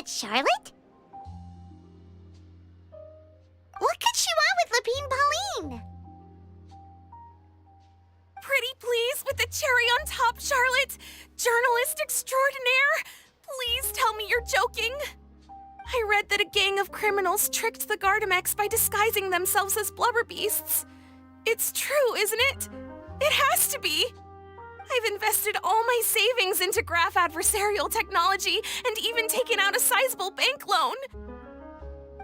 That's Charlotte? What could she want with Lapine Pauline? Pretty please with the cherry on top, Charlotte. Journalist extraordinaire. Please tell me you're joking. I read that a gang of criminals tricked the Gardamex by disguising themselves as blubber beasts. It's true, isn't it? It has to be. I've invested all my savings into graph adversarial technology and even taken out a sizable bank loan.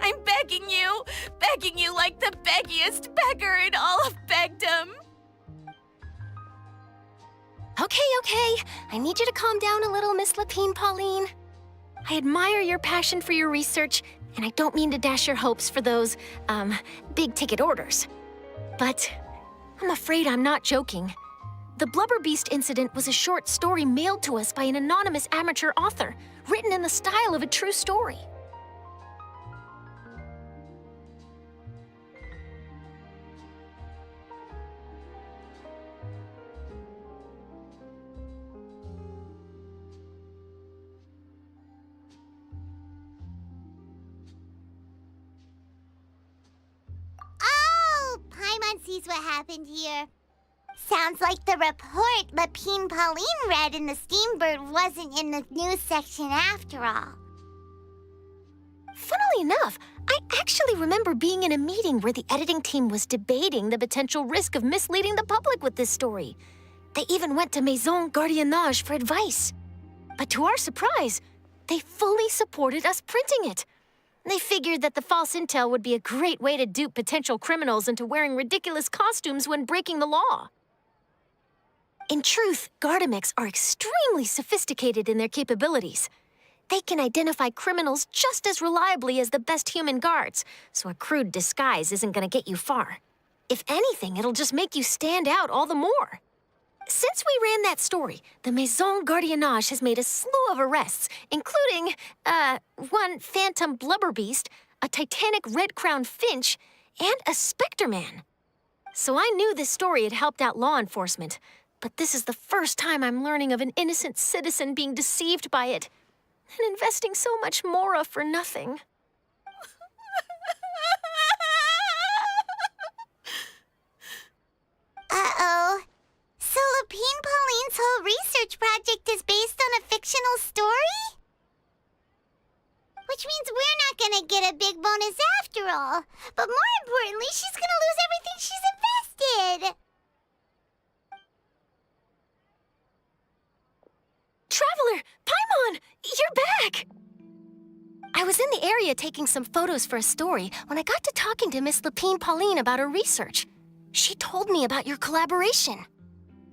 I'm begging you like the beggiest beggar in all of begdom. Okay. I need you to calm down a little, Miss Lapine Pauline. I admire your passion for your research, and I don't mean to dash your hopes for those, big-ticket orders. But I'm afraid I'm not joking. The Blubber Beast incident was a short story mailed to us by an anonymous amateur author, written in the style of a true story. Oh, Paimon sees what happened here. Sounds like the report Lapine Pauline read in the Steambird wasn't in the news section after all. Funnily enough, I actually remember being in a meeting where the editing team was debating the potential risk of misleading the public with this story. They even went to Maison Gardiennage for advice. But to our surprise, they fully supported us printing it. They figured that the false intel would be a great way to dupe potential criminals into wearing ridiculous costumes when breaking the law. In truth, Gardamex are extremely sophisticated in their capabilities. They can identify criminals just as reliably as the best human guards, so a crude disguise isn't gonna get you far. If anything, it'll just make you stand out all the more. Since we ran that story, the Maison Gardiennage has made a slew of arrests, including, one phantom blubber beast, a titanic red-crowned finch, and a specter man. So I knew this story had helped out law enforcement, but this is the first time I'm learning of an innocent citizen being deceived by it, and investing so much mora for nothing. Uh-oh. So Lapine Pauline's whole research project is based on a fictional story? Which means we're not gonna get a big bonus after all. But more importantly, she's gonna lose everything she's invested. Traveler! Paimon! You're back! I was in the area taking some photos for a story when I got to talking to Miss Lapine Pauline about her research. She told me about your collaboration.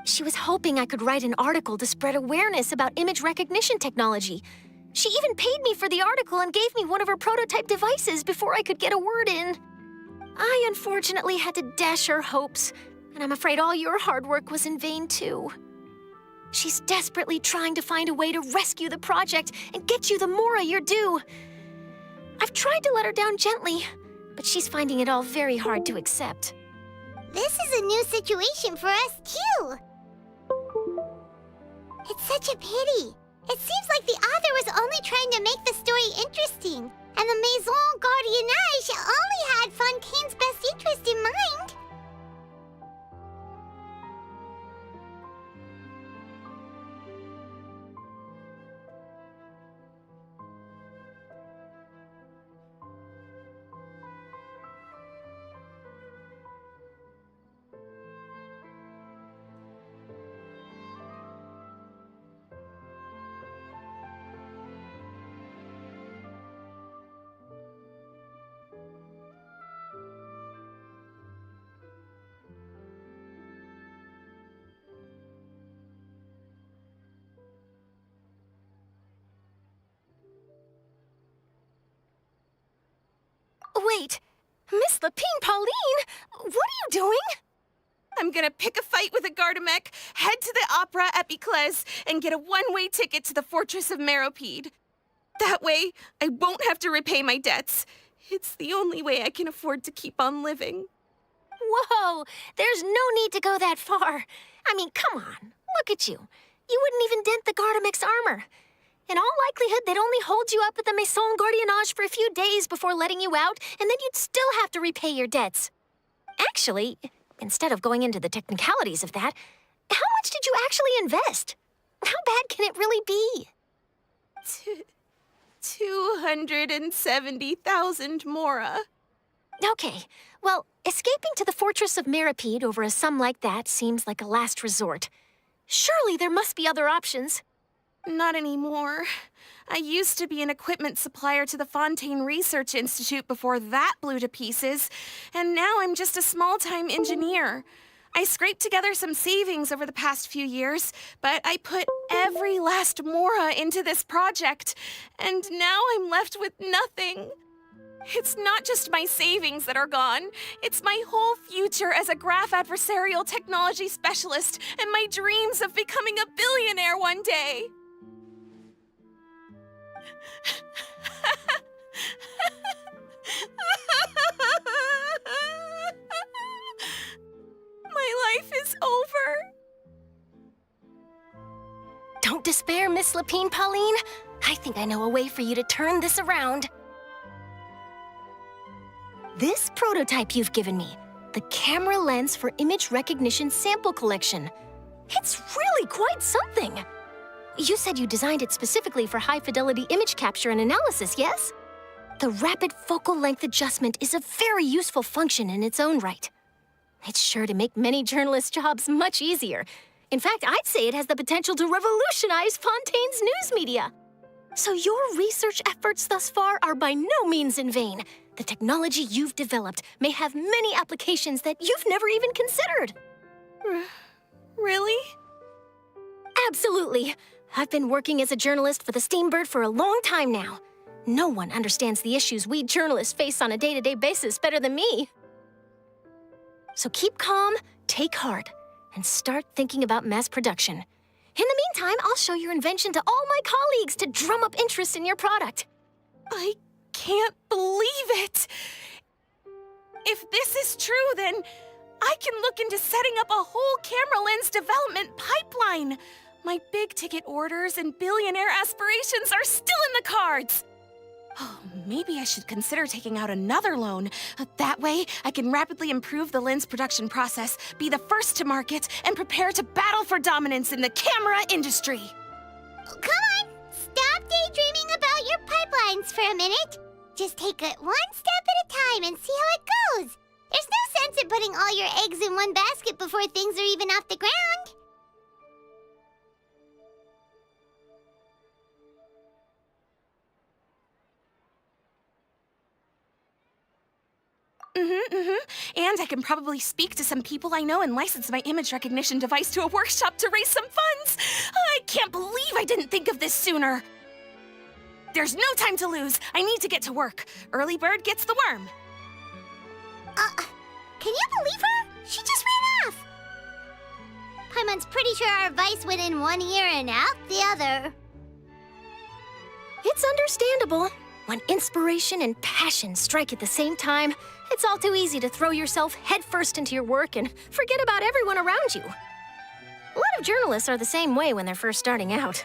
She was hoping I could write an article to spread awareness about image recognition technology. She even paid me for the article and gave me one of her prototype devices before I could get a word in. I unfortunately had to dash her hopes, and I'm afraid all your hard work was in vain too. She's desperately trying to find a way to rescue the project and get you the mora you're due. I've tried to let her down gently, but she's finding it all very hard to accept. This is a new situation for us, too. It's such a pity. It seems like the author was only trying to make the story interesting, and the Maison Gardiennage only had Fontaine's best interest in mind. Wait, Miss Lapine Pauline, what are you doing? I'm gonna pick a fight with a Gardamek, head to the Opera Epiclese, and get a one-way ticket to the Fortress of Meropide. That way, I won't have to repay my debts. It's the only way I can afford to keep on living. Whoa, there's no need to go that far. I mean, come on, look at you. You wouldn't even dent the Gardamex armor. In all likelihood, they'd only hold you up at the Maison Gardiennage for a few days before letting you out, and then you'd still have to repay your debts. Actually, instead of going into the technicalities of that, how much did you actually invest? How bad can it really be? 270,000 mora. Okay, well, escaping to the Fortress of Mirapede over a sum like that seems like a last resort. Surely there must be other options. Not anymore. I used to be an equipment supplier to the Fontaine Research Institute before that blew to pieces, and now I'm just a small-time engineer. I scraped together some savings over the past few years, but I put every last mora into this project, and now I'm left with nothing. It's not just my savings that are gone. It's my whole future as a graph adversarial technology specialist and my dreams of becoming a billionaire one day. My life is over. Don't despair, Miss Lapine, Pauline. I think I know a way for you to turn this around. This prototype you've given me, the camera lens for image recognition sample collection. It's really quite something. You said you designed it specifically for high-fidelity image capture and analysis, yes? The rapid focal length adjustment is a very useful function in its own right. It's sure to make many journalists' jobs much easier. In fact, I'd say it has the potential to revolutionize Fontaine's news media. So your research efforts thus far are by no means in vain. The technology you've developed may have many applications that you've never even considered. Really? Absolutely. I've been working as a journalist for the Steambird for a long time now. No one understands the issues we journalists face on a day-to-day basis better than me. So keep calm, take heart, and start thinking about mass production. In the meantime, I'll show your invention to all my colleagues to drum up interest in your product. I can't believe it! If this is true, then I can look into setting up a whole camera lens development pipeline. My big-ticket orders and billionaire aspirations are still in the cards. Oh, maybe I should consider taking out another loan. That way, I can rapidly improve the lens production process, be the first to market, and prepare to battle for dominance in the camera industry. Come on, stop daydreaming about your pipelines for a minute. Just take it one step at a time and see how it goes. There's no sense in putting all your eggs in one basket before things are even off the ground. And I can probably speak to some people I know and license my image recognition device to a workshop to raise some funds. I can't believe I didn't think of this sooner. There's no time to lose. I need to get to work. Early bird gets the worm. Can you believe her? She just ran off. Paimon's pretty sure our advice went in one ear and out the other. It's understandable. When inspiration and passion strike at the same time, it's all too easy to throw yourself headfirst into your work and forget about everyone around you. A lot of journalists are the same way when they're first starting out.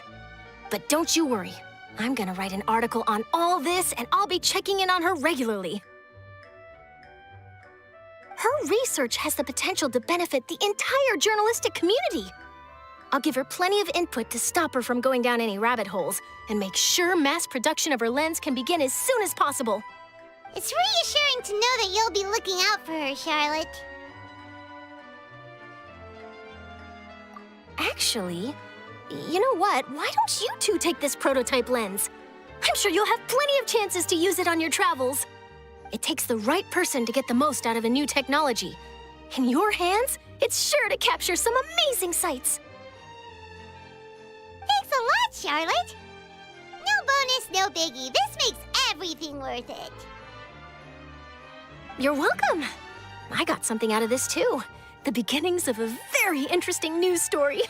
But don't you worry. I'm gonna write an article on all this, and I'll be checking in on her regularly. Her research has the potential to benefit the entire journalistic community. I'll give her plenty of input to stop her from going down any rabbit holes and make sure mass production of her lens can begin as soon as possible. It's reassuring to know that you'll be looking out for her, Charlotte. Actually, you know what? Why don't you two take this prototype lens? I'm sure you'll have plenty of chances to use it on your travels. It takes the right person to get the most out of a new technology. In your hands, it's sure to capture some amazing sights. Thanks a lot, Charlotte. No bonus, no biggie. This makes everything worth it. You're welcome. I got something out of this too. The beginnings of a very interesting news story.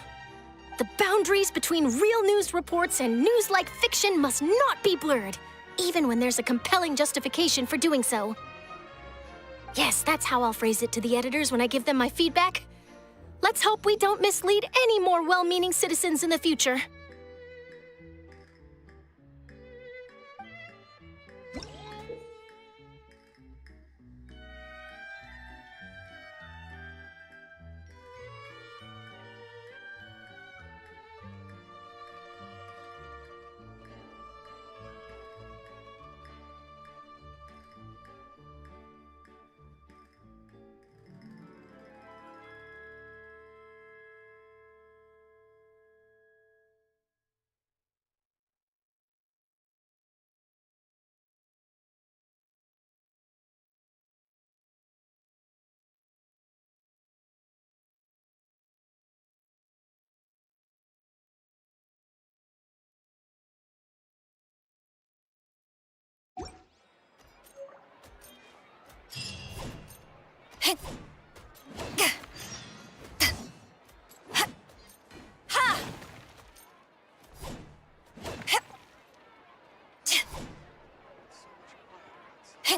The boundaries between real news reports and news-like fiction must not be blurred, even when there's a compelling justification for doing so. Yes, that's how I'll phrase it to the editors when I give them my feedback. Let's hope we don't mislead any more well-meaning citizens in the future.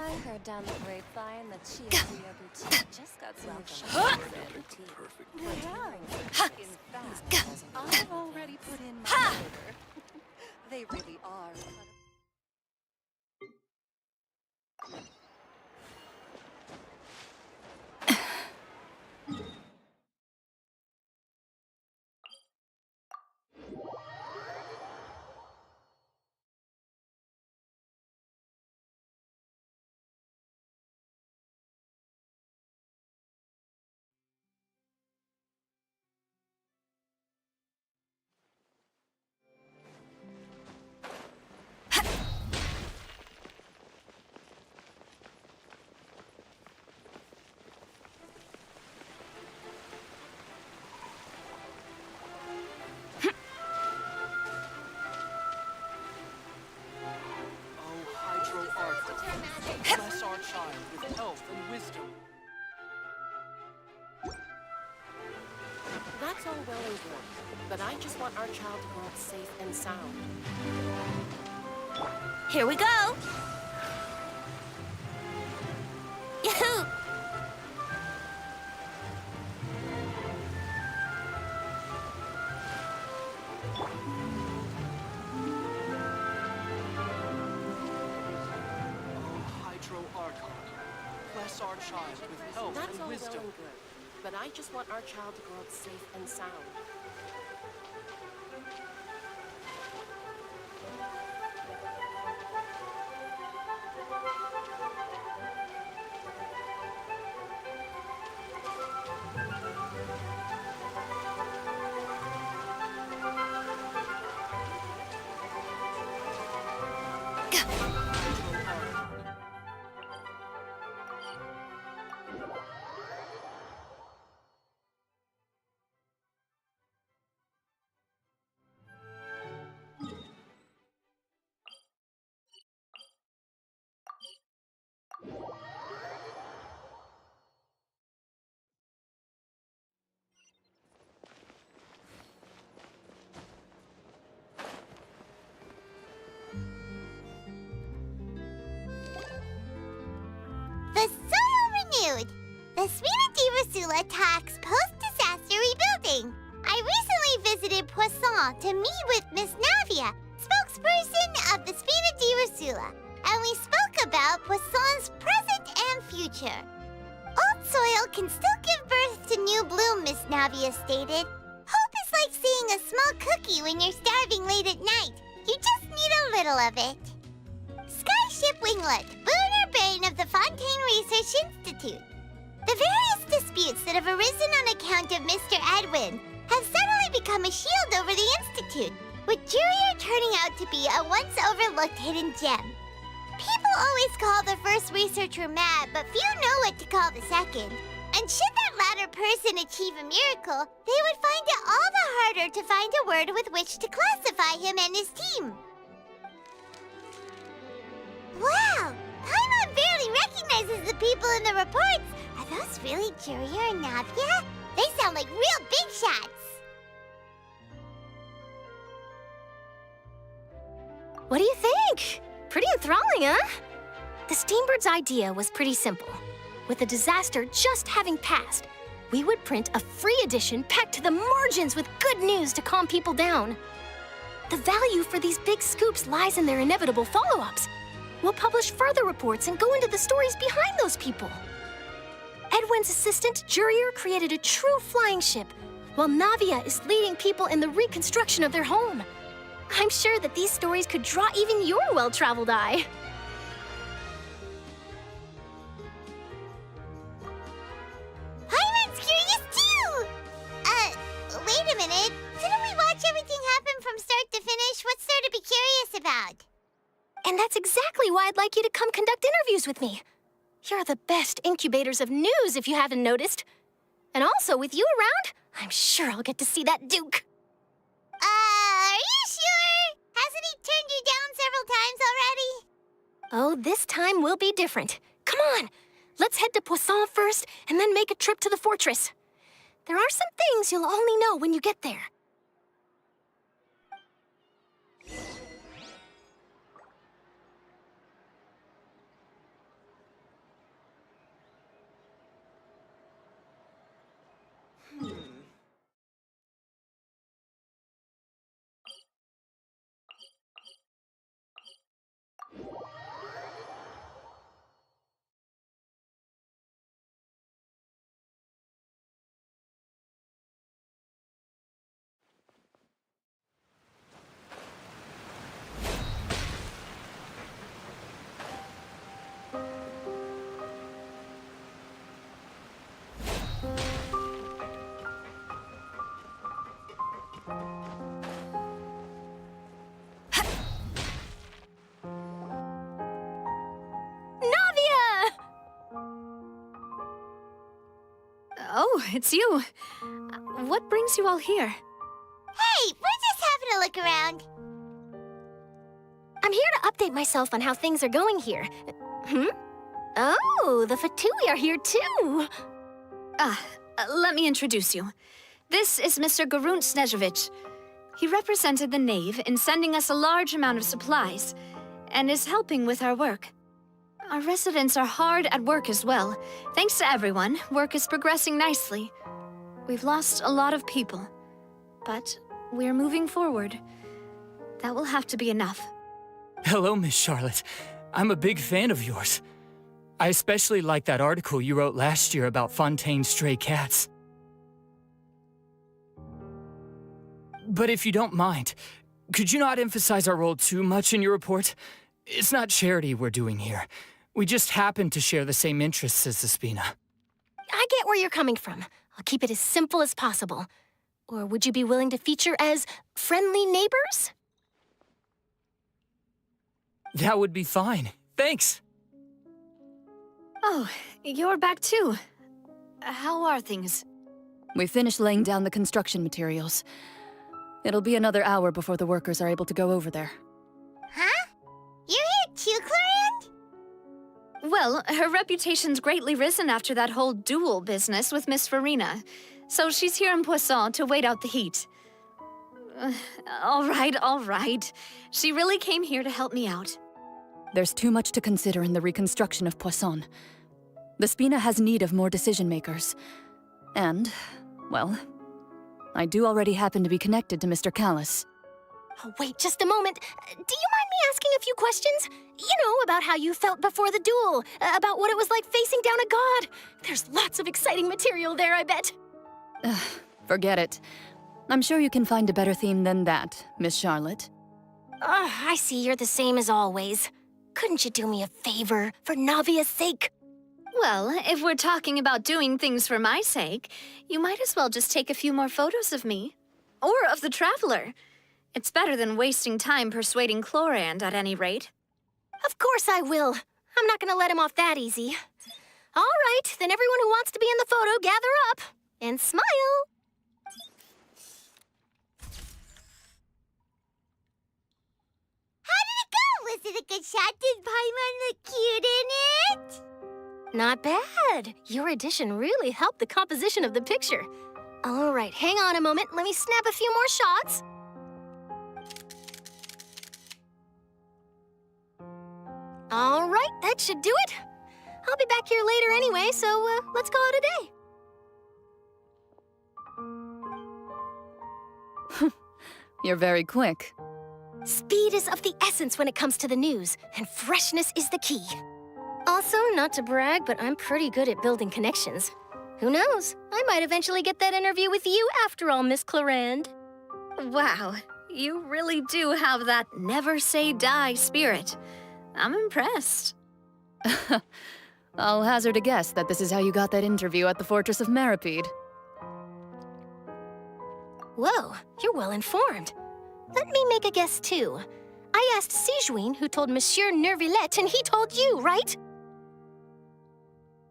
I heard down the grapevine that she and Rio Boutique just got some new boutique. In fact, I've already put in my order. They really are. Bless our child with health and wisdom. That's all well and good, but I just want our child to grow up safe and sound. Here we go! Yahoo! Archon. Bless our child with health That's and all wisdom. well and good, but I just want our child to grow up safe and sound. The soil renewed! The Spina di Rosula talks post-disaster rebuilding. I recently visited Poisson to meet with Miss Navia, spokesperson of the Spina di Rosula, and we spoke about Poisson's present and future. Old soil can still give birth to new bloom, Miss Navia stated. Hope is like seeing a small cookie when you're starving late at night. You just need a little of it. Skyship Winglet, boon or bane of the Fontaine Research Institute. The various disputes that have arisen on account of Mr. Edwin have suddenly become a shield over the Institute, with Jurier turning out to be a once overlooked hidden gem. People always call the first researcher mad, but few know what to call the second. And should that latter person achieve a miracle, they would find it all the harder to find a word with which to classify him and his team. Wow! Paimon barely recognizes the people in the reports. Are those really Jurier and Navia? They sound like real big shots. What do you think? Pretty enthralling, huh? The Steambird's idea was pretty simple. With the disaster just having passed, we would print a free edition packed to the margins with good news to calm people down. The value for these big scoops lies in their inevitable follow-ups. We'll publish further reports and go into the stories behind those people. Edwin's assistant, Jurier, created a true flying ship, while Navia is leading people in the reconstruction of their home. I'm sure that these stories could draw even your well-traveled eye. Paimon's curious too! Wait a minute. Didn't we watch everything happen from start to finish? What's there to be curious about? And that's exactly why I'd like you to come conduct interviews with me. You're the best incubators of news, if you haven't noticed. And also, with you around, I'm sure I'll get to see that Duke. Are you sure? Hasn't he turned you down several times already? Oh, this time will be different. Come on, let's head to Poisson first, and then make a trip to the fortress. There are some things you'll only know when you get there. Oh, it's you. What brings you all here? Hey, we're just having a look around. I'm here to update myself on how things are going here. Oh, the Fatui are here too. Let me introduce you. This is Mr. Garunt Snežević. He represented the Knave in sending us a large amount of supplies, and is helping with our work. Our residents are hard at work as well. Thanks to everyone, work is progressing nicely. We've lost a lot of people, but we're moving forward. That will have to be enough. Hello, Miss Charlotte. I'm a big fan of yours. I especially like that article you wrote last year about Fontaine's stray cats. But if you don't mind, could you not emphasize our role too much in your report? It's not charity we're doing here. We just happen to share the same interests as the Spina. I get where you're coming from. I'll keep it as simple as possible. Or would you be willing to feature as friendly neighbors? That would be fine. Thanks. Oh, you're back too. How are things? We finished laying down the construction materials. It'll be another hour before the workers are able to go over there. Huh? You're here too, Clorand? Well, her reputation's greatly risen after that whole duel business with Miss Farina, so she's here in Poisson to wait out the heat. All right. She really came here to help me out. There's too much to consider in the reconstruction of Poisson. The Spina has need of more decision-makers. And, well, I do already happen to be connected to Mr. Callis. Oh, wait just a moment. Do you mind me asking a few questions? You know, about how you felt before the duel, about what it was like facing down a god. There's lots of exciting material there, I bet. Forget it. I'm sure you can find a better theme than that, Miss Charlotte. I see you're the same as always. Couldn't you do me a favor, for Navia's sake? Well, if we're talking about doing things for my sake, you might as well just take a few more photos of me. Or of the Traveler. It's better than wasting time persuading Clorand, at any rate. Of course I will. I'm not gonna let him off that easy. All right, then everyone who wants to be in the photo, gather up. And smile. How did it go? Was it a good shot? Did Paimon look cute in it? Not bad. Your addition really helped the composition of the picture. All right, hang on a moment. Let me snap a few more shots. All right, that should do it. I'll be back here later anyway, so let's call it a day. You're very quick. Speed is of the essence when it comes to the news, and freshness is the key. Also, not to brag, but I'm pretty good at building connections. Who knows? I might eventually get that interview with you after all, Miss Clorand. Wow, you really do have that never-say-die spirit. I'm impressed. I'll hazard a guess that this is how you got that interview at the Fortress of Meripede. Whoa, you're well informed. Let me make a guess, too. I asked Sijuin, who told Monsieur Nervillet, and he told you, right?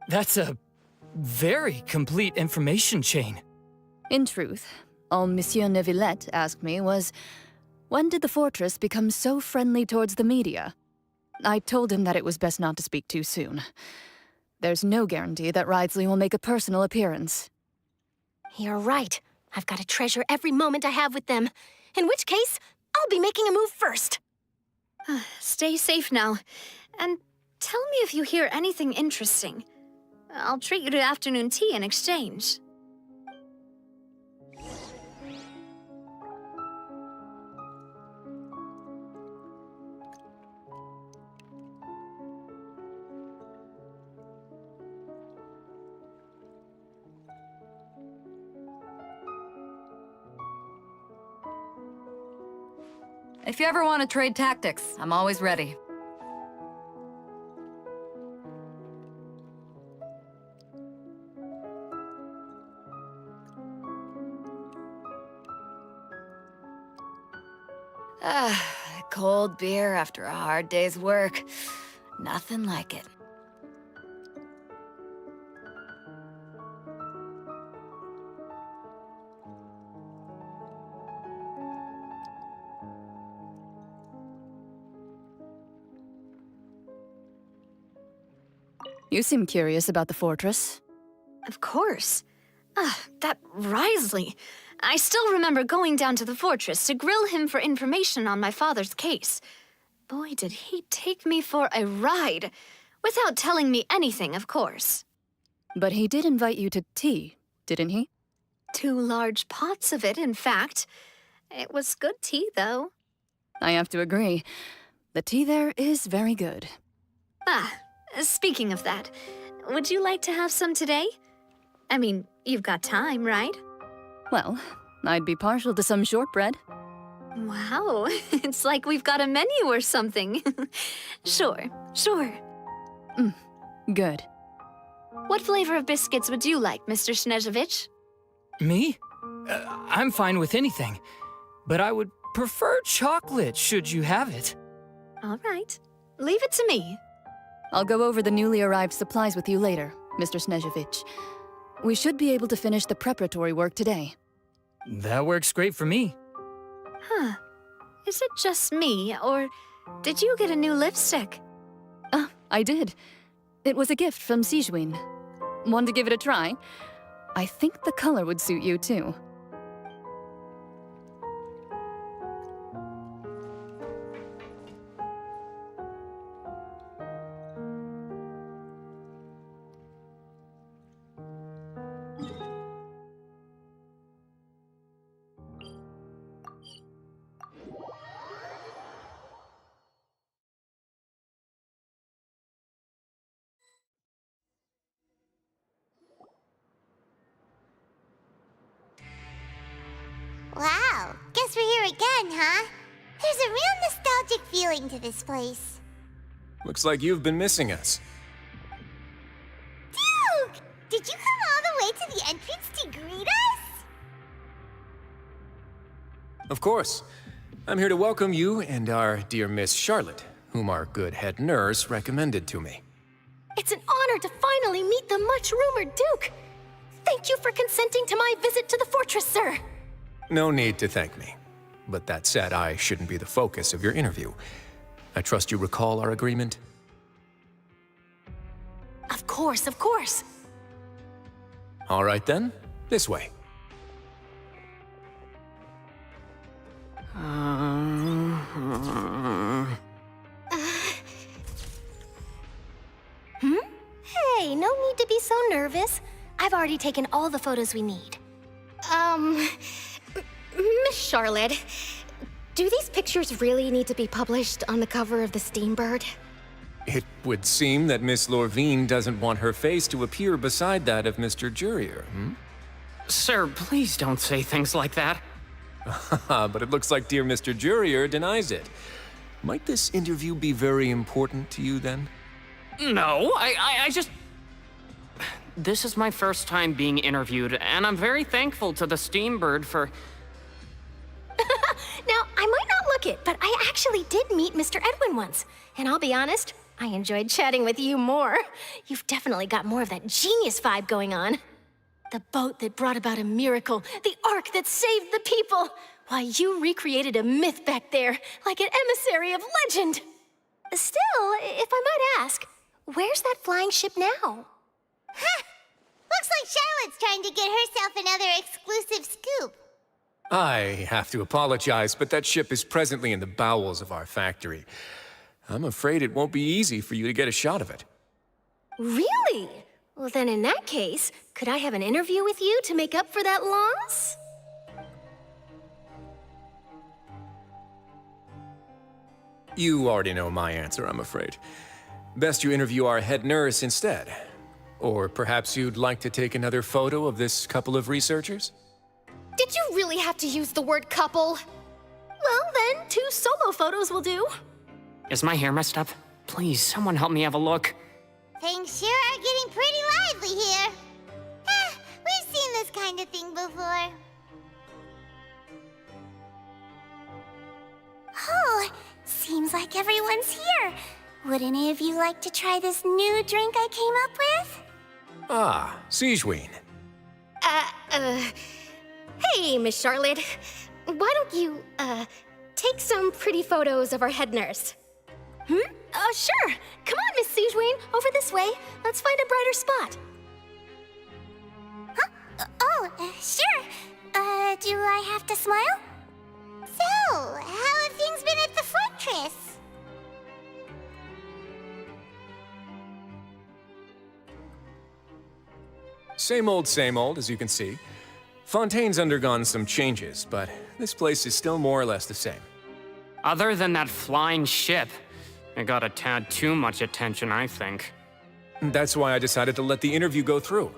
That's a very complete information chain. In truth, all Monsieur Neuvillette asked me was, when did the fortress become so friendly towards the media? I told him that it was best not to speak too soon. There's no guarantee that Wriothesley will make a personal appearance. You're right. I've got to treasure every moment I have with them. In which case, I'll be making a move first. Stay safe now. And tell me if you hear anything interesting. I'll treat you to afternoon tea in exchange. If you ever want to trade tactics, I'm always ready. Cold beer after a hard day's work. Nothing like it. You seem curious about the fortress. Of course. That Risley. I still remember going down to the fortress to grill him for information on my father's case. Boy, did he take me for a ride. Without telling me anything, of course. But he did invite you to tea, didn't he? 2 large pots of it, in fact. It was good tea, though. I have to agree. The tea there is very good. Speaking of that, would you like to have some today? I mean, you've got time, right? Well, I'd be partial to some shortbread. Wow, it's like we've got a menu or something. Sure. Good. What flavor of biscuits would you like, Mr. Snezhovich? Me? I'm fine with anything. But I would prefer chocolate, should you have it. All right. Leave it to me. I'll go over the newly arrived supplies with you later, Mr. Snezhovich. We should be able to finish the preparatory work today. That works great for me. Huh. Is it just me, or did you get a new lipstick? I did. It was a gift from Sijwin. Want to give it a try? I think the color would suit you, too. Wow, guess we're here again, huh? There's a real nostalgic feeling to this place. Looks like you've been missing us. Duke! Did you come all the way to the entrance to greet us? Of course. I'm here to welcome you and our dear Miss Charlotte, whom our good head nurse recommended to me. It's an honor to finally meet the much-rumored Duke. Thank you for consenting to my visit to the fortress, sir. No need to thank me. But that said, I shouldn't be the focus of your interview. I trust you recall our agreement? Of course, of course. All right then, this way. Hey, no need to be so nervous. I've already taken all the photos we need. Miss Charlotte, do these pictures really need to be published on the cover of the Steambird? It would seem that Miss Lorvine doesn't want her face to appear beside that of Mr. Jurier, Sir, please don't say things like that. But it looks like dear Mr. Jurier denies it. Might this interview be very important to you, then? No, I just... This is my first time being interviewed, and I'm very thankful to the Steambird for... Now, I might not look it, but I actually did meet Mr. Edwin once. And I'll be honest, I enjoyed chatting with you more. You've definitely got more of that genius vibe going on. The boat that brought about a miracle, the ark that saved the people. Why, you recreated a myth back there, like an emissary of legend. Still, if I might ask, where's that flying ship now? Huh! Looks like Charlotte's trying to get herself another exclusive scoop. I have to apologize, but that ship is presently in the bowels of our factory. I'm afraid it won't be easy for you to get a shot of it. Really? Well, then in that case, could I have an interview with you to make up for that loss? You already know my answer, I'm afraid. Best you interview our head nurse instead. Or perhaps you'd like to take another photo of this couple of researchers? Did you really have to use the word couple? Well, then, 2 solo photos will do. Is my hair messed up? Please, someone help me have a look. Things sure are getting pretty lively here. We've seen this kind of thing before. Oh, seems like everyone's here. Would any of you like to try this new drink I came up with? Ah, Sijwin. Hey, Miss Charlotte. Why don't you, take some pretty photos of our head nurse? Sure. Come on, Miss Sijwin, over this halfway. Let's find a brighter spot. Sure. Do I have to smile? So, how have things been at the fortress? Same old, as you can see. Fontaine's undergone some changes, but this place is still more or less the same. Other than that flying ship, it got a tad too much attention, I think. That's why I decided to let the interview go through.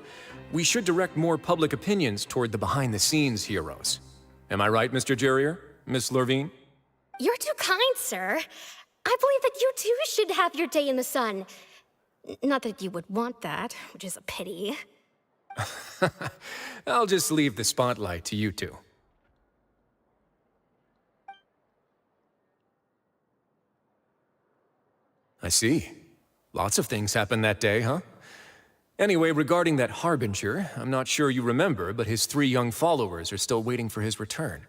We should direct more public opinions toward the behind-the-scenes heroes. Am I right, Mr. Jurrier? Miss Lurvine? You're too kind, sir. I believe that you too should have your day in the sun. Not that you would want that, which is a pity. I'll just leave the spotlight to you two. I see. Lots of things happened that day, huh? Anyway, regarding that Harbinger, I'm not sure you remember, but his 3 young followers are still waiting for his return.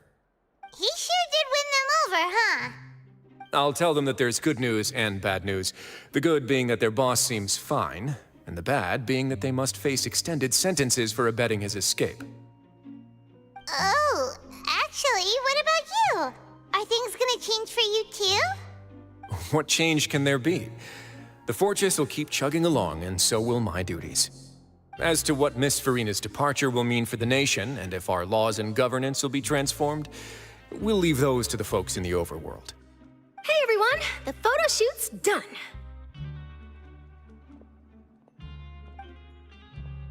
He sure did win them over, huh? I'll tell them that there's good news and bad news. The good being that their boss seems fine, and the bad being that they must face extended sentences for abetting his escape. Oh, actually, what about you? Are things gonna change for you too? What change can there be? The fortress will keep chugging along, and so will my duties. As to what Miss Farina's departure will mean for the nation, and if our laws and governance will be transformed, we'll leave those to the folks in the overworld. Hey everyone, the photo shoot's done.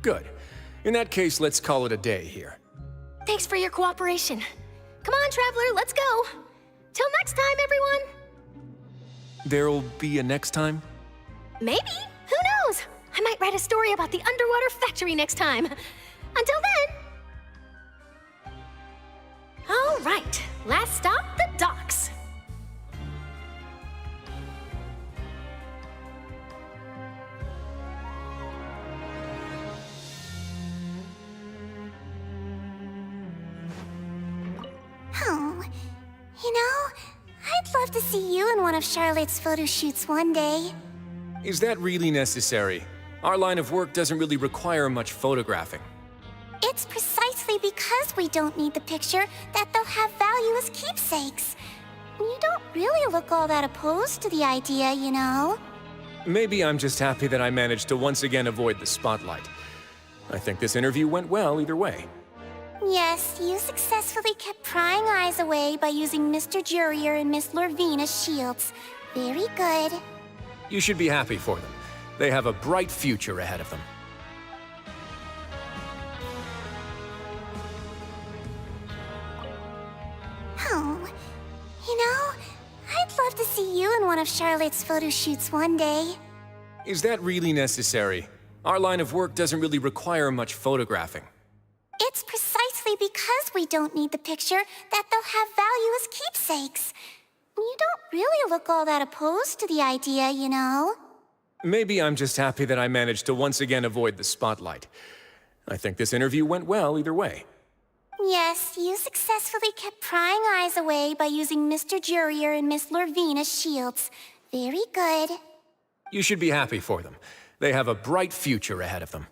Good. In that case, let's call it a day here. Thanks for your cooperation. Come on, Traveler, let's go. Till next time, everyone. There'll be a next time? Maybe. Who knows? I might write a story about the underwater factory next time. Until then. All right, last stop, the docks. Oh, you know, I'd love to see you in one of Charlotte's photo shoots one day. Is that really necessary? Our line of work doesn't really require much photographing. It's precisely because we don't need the picture that they'll have value as keepsakes. You don't really look all that opposed to the idea, you know. Maybe I'm just happy that I managed to once again avoid the spotlight. I think this interview went well either way. Yes, you successfully kept prying eyes away by using Mr. Jurrier and Miss Lurvine as shields. Very good. You should be happy for them. They have a bright future ahead of them. Oh, you know, I'd love to see you in one of Charlotte's photo shoots one day. Is that really necessary? Our line of work doesn't really require much photographing. It's precisely because we don't need the picture that they'll have value as keepsakes. You don't really look all that opposed to the idea, you know. Maybe I'm just happy that I managed to once again avoid the spotlight. I think this interview went well either way. Yes, you successfully kept prying eyes away by using Mr. Jurrier and Miss Lurvine as shields. Very good. You should be happy for them. They have a bright future ahead of them.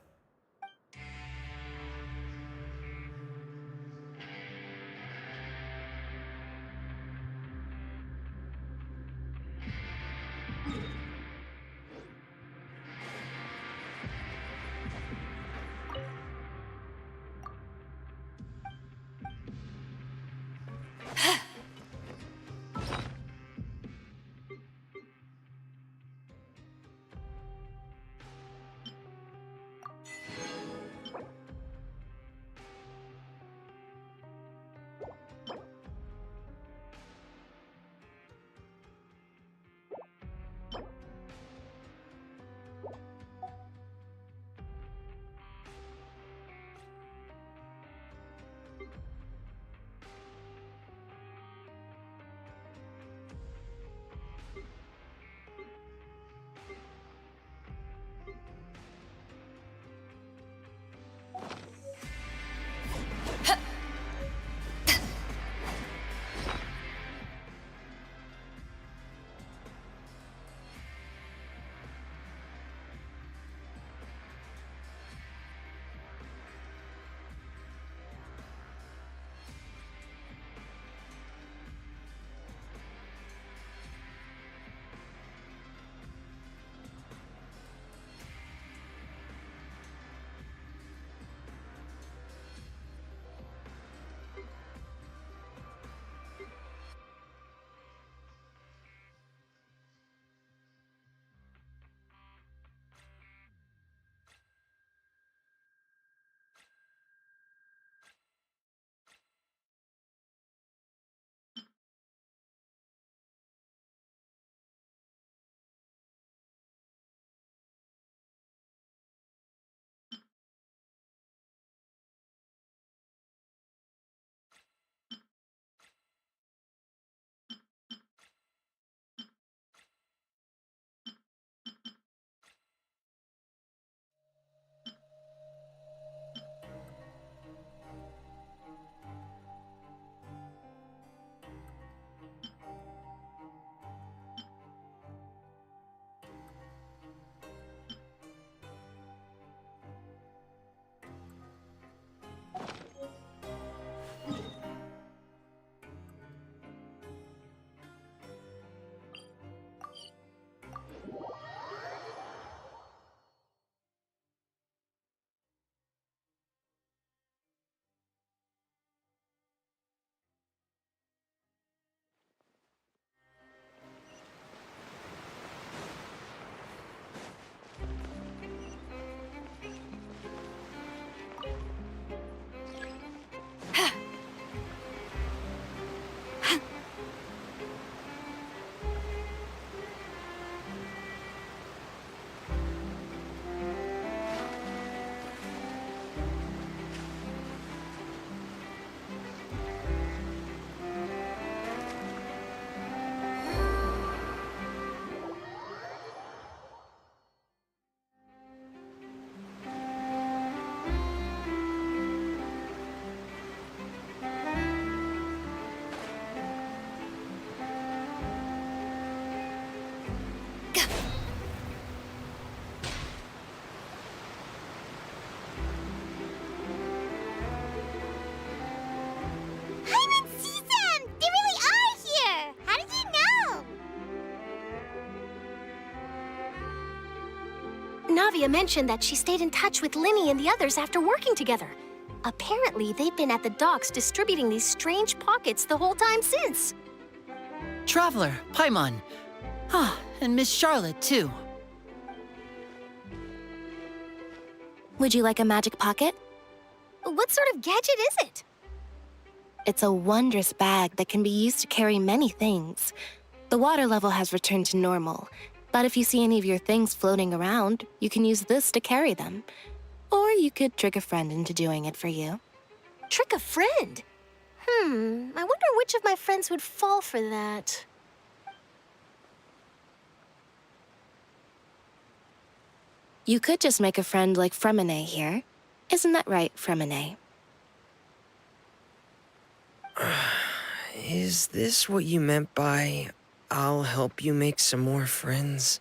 Navia mentioned that she stayed in touch with Linny and the others after working together. Apparently, they've been at the docks distributing these strange pockets the whole time since. Traveler, Paimon. Ah, and Miss Charlotte, too. Would you like a magic pocket? What sort of gadget is it? It's a wondrous bag that can be used to carry many things. The water level has returned to normal, but if you see any of your things floating around, you can use this to carry them. Or you could trick a friend into doing it for you. Trick a friend? I wonder which of my friends would fall for that. You could just make a friend like Fremine here. Isn't that right, Fremine? Is this what you meant by, I'll help you make some more friends?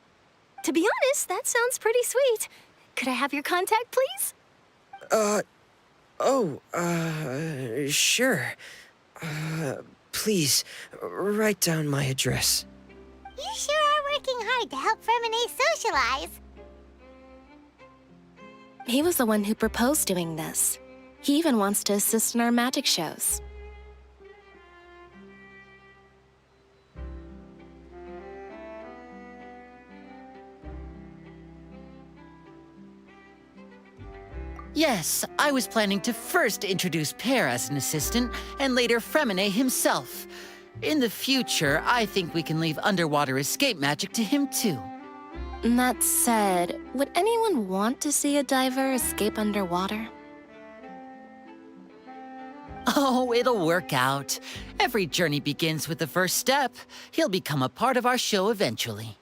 To be honest, that sounds pretty sweet. Could I have your contact, please? Sure. Please, write down my address. You sure are working hard to help Fremine socialize. He was the one who proposed doing this. He even wants to assist in our magic shows. Yes, I was planning to first introduce Pear as an assistant, and later Fremine himself. In the future, I think we can leave underwater escape magic to him too. That said, would anyone want to see a diver escape underwater? Oh, it'll work out. Every journey begins with the first step. He'll become a part of our show eventually.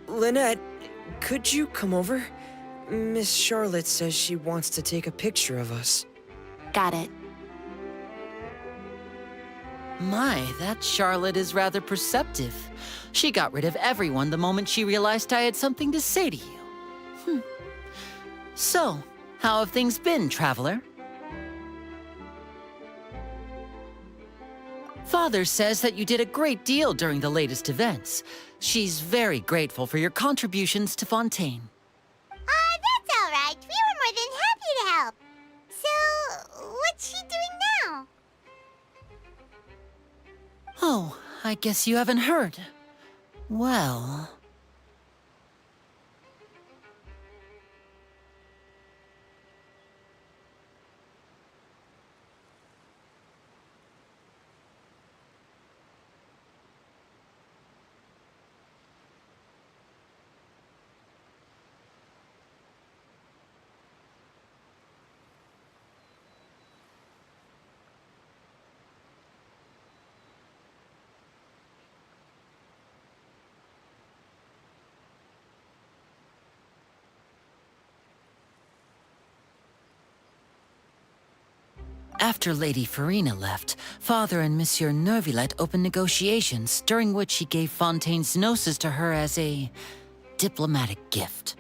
Lynette, could you come over? Miss Charlotte says she wants to take a picture of us. Got it. My, that Charlotte is rather perceptive. She got rid of everyone the moment she realized I had something to say to you. So, how have things been, Traveler? Father says that you did a great deal during the latest events. She's very grateful for your contributions to Fontaine. That's all right. We were more than happy to help. So, what's she doing now? Oh, I guess you haven't heard. Well... After Lady Farina left, Father and Monsieur Neuvillette opened negotiations, during which he gave Fontaine's gnosis to her as a diplomatic gift.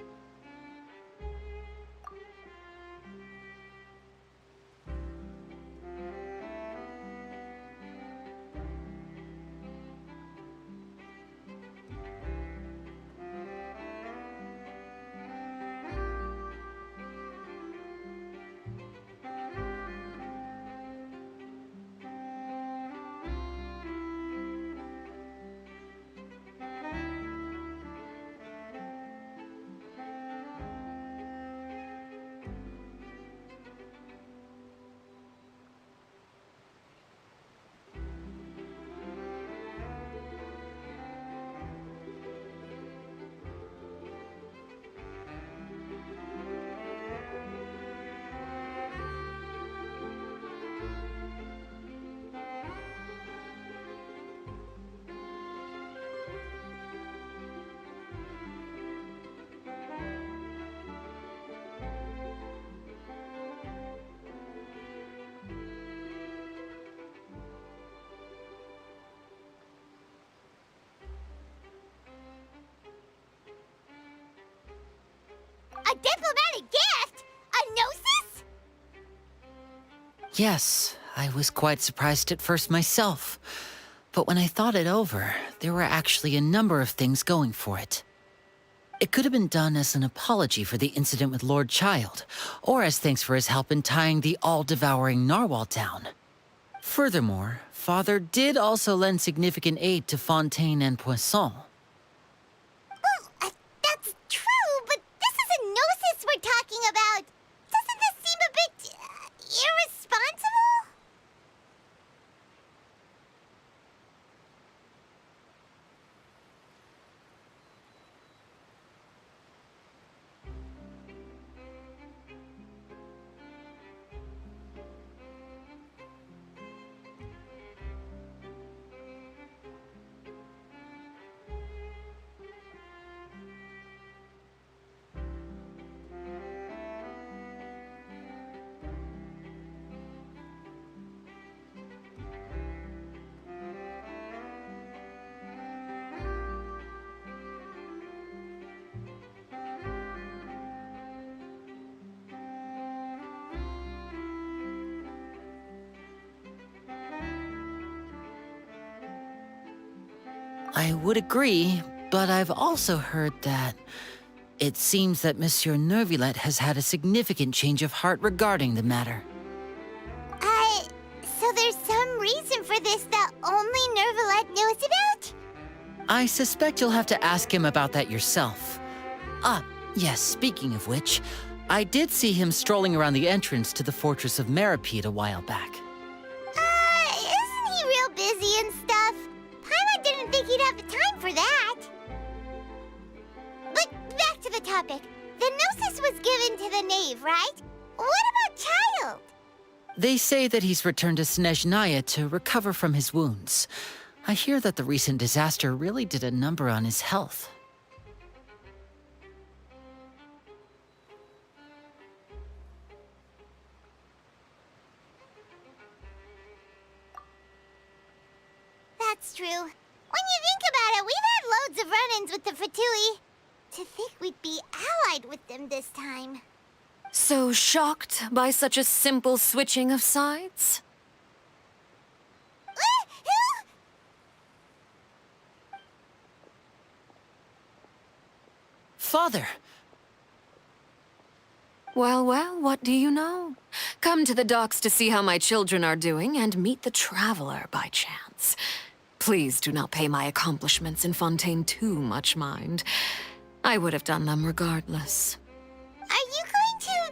A diplomatic gift? A gnosis? Yes, I was quite surprised at first myself. But when I thought it over, there were actually a number of things going for it. It could have been done as an apology for the incident with Lord Child, or as thanks for his help in tying the all-devouring narwhal down. Furthermore, Father did also lend significant aid to Fontaine and Poisson. Well, that's true, but this is a gnosis we're talking about. Doesn't this seem a bit irresponsible? I would agree, but I've also heard that it seems that Monsieur Neuvillette has had a significant change of heart regarding the matter. So there's some reason for this that only Neuvillette knows about? I suspect you'll have to ask him about that yourself. Yes, speaking of which, I did see him strolling around the entrance to the Fortress of Meripede a while back. Isn't he real busy and stuff? Paimon didn't think he'd have the time for that. But back to the topic. The Gnosis was given to the knave, right? What about Child? They say that he's returned to Snezhnaya to recover from his wounds. I hear that the recent disaster really did a number on his health. That's true. When you think about it, we've had loads of run-ins with the Fatui. To think we'd be allied with them this time. So shocked by such a simple switching of sides? Father! Well, well, what do you know? Come to the docks to see how my children are doing and meet the Traveler by chance. Please do not pay my accomplishments in Fontaine too much mind. I would have done them regardless. Are you going to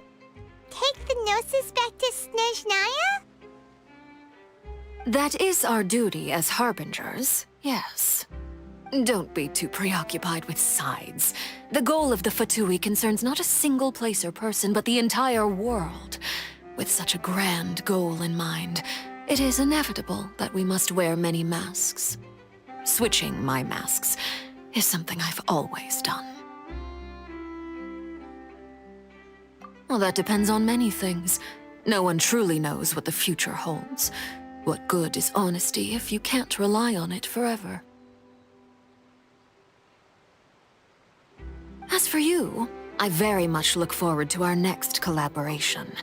take the Gnosis back to Snezhnaya? That is our duty as Harbingers, yes. Don't be too preoccupied with sides. The goal of the Fatui concerns not a single place or person, but the entire world. With such a grand goal in mind, it is inevitable that we must wear many masks. Switching my masks is something I've always done. Well, that depends on many things. No one truly knows what the future holds. What good is honesty if you can't rely on it forever? As for you, I very much look forward to our next collaboration.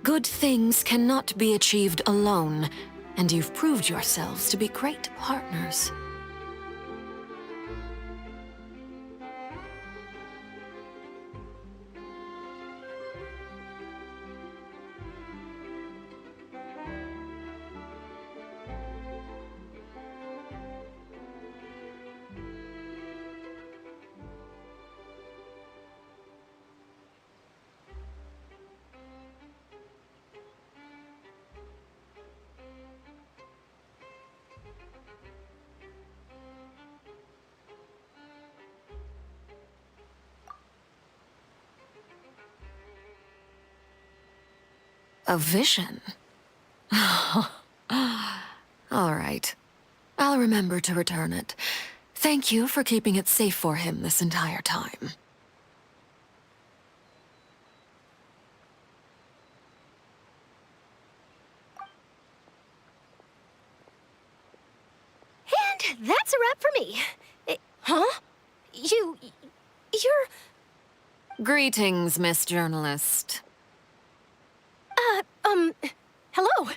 Good things cannot be achieved alone, and you've proved yourselves to be great partners. A vision? All right. I'll remember to return it. Thank you for keeping it safe for him this entire time. And that's a wrap for me. Huh? You're... Greetings, Miss Journalist. Hello.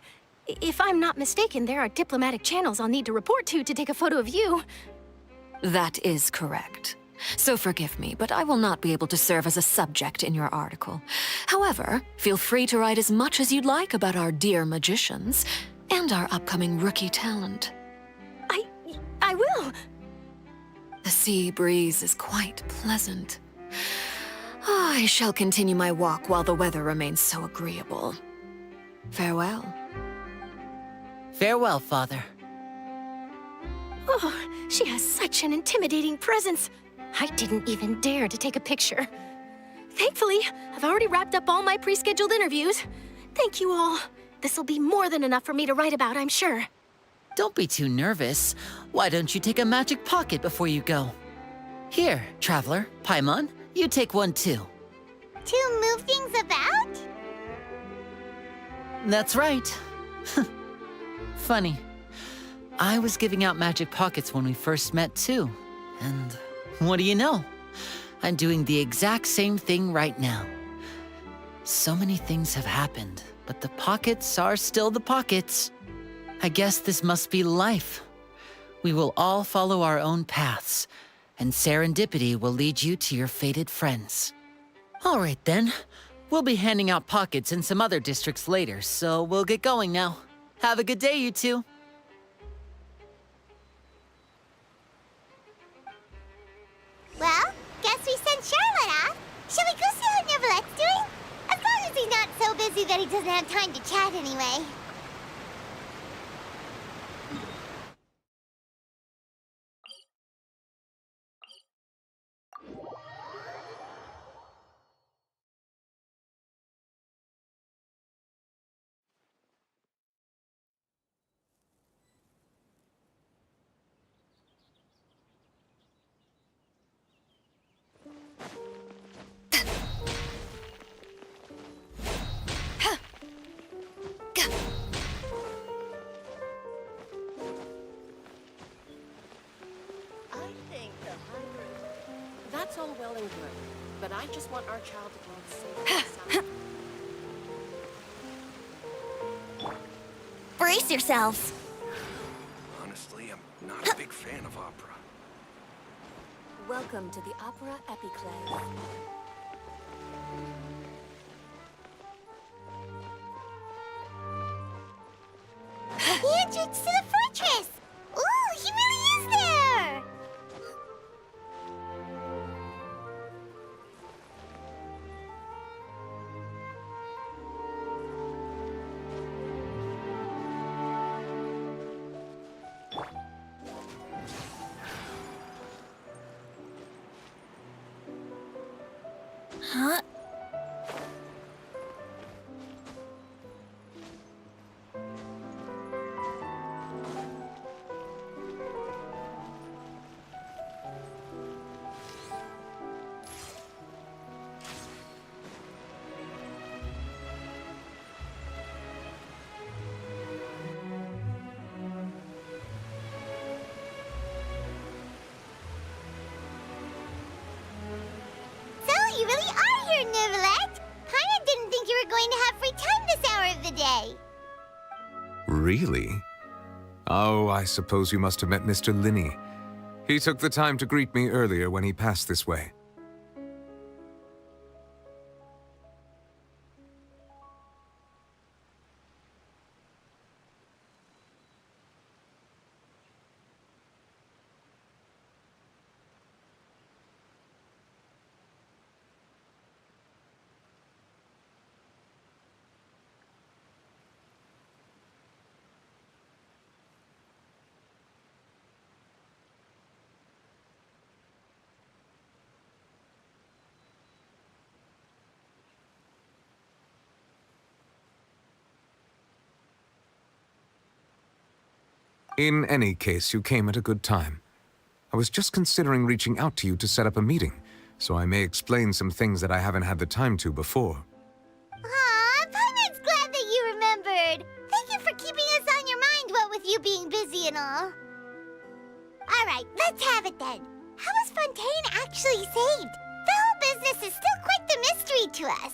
If I'm not mistaken, there are diplomatic channels I'll need to report to take a photo of you. That is correct. so forgive me, but I will not be able to serve as a subject in your article. However, feel free to write as much as you'd like about our dear magicians and our upcoming rookie talent. I will. The sea breeze is quite pleasant. I shall continue my walk while the weather remains so agreeable. Farewell. Farewell, Father. Oh, she has such an intimidating presence. I didn't even dare to take a picture. Thankfully, I've already wrapped up all my pre-scheduled interviews. Thank you all. This'll be more than enough for me to write about, I'm sure. Don't be too nervous. Why don't you take a magic pocket before you go? Here, Traveler, Paimon, you take one too. To move things about? That's right. Funny. I was giving out magic pockets when we first met too. And what do you know? I'm doing the exact same thing right now. So many things have happened, but the pockets are still the pockets. I guess this must be life. We will all follow our own paths, and serendipity will lead you to your fated friends. All right then. We'll be handing out pockets in some other districts later, so we'll get going now. Have a good day, you two. Well, guess we sent Charlotte off. Shall we go see how Neverlette's doing? As long as he's not so busy that he doesn't have time to chat anyway. That's all well and good, but I just want our child to grow up safe and sound. Brace yourselves. Honestly, I'm not a big fan of opera. Welcome to the Opera Epiclave. The entrance to the fortress! Ooh, he really is there! Huh? You really are here, Neverlet! Paimon didn't think you were going to have free time this hour of the day. Really? Oh, I suppose you must have met Mr. Linney. He took the time to greet me earlier when he passed this way. In any case, you came at a good time. I was just considering reaching out to you to set up a meeting, so I may explain some things that I haven't had the time to before. Aw, Paimon's glad that you remembered. Thank you for keeping us on your mind, what with you being busy and all. Alright, let's have it then. How was Fontaine actually saved? The whole business is still quite the mystery to us.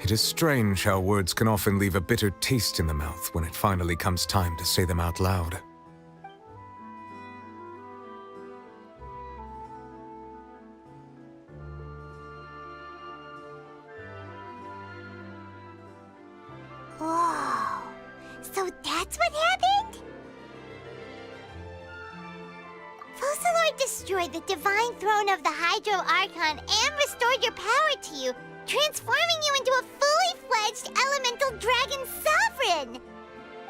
It is strange how words can often leave a bitter taste in the mouth when it finally comes time to say them out loud. That's what happened? Focalor destroyed the divine throne of the Hydro Archon and restored your power to you, transforming you into a fully fledged elemental dragon sovereign.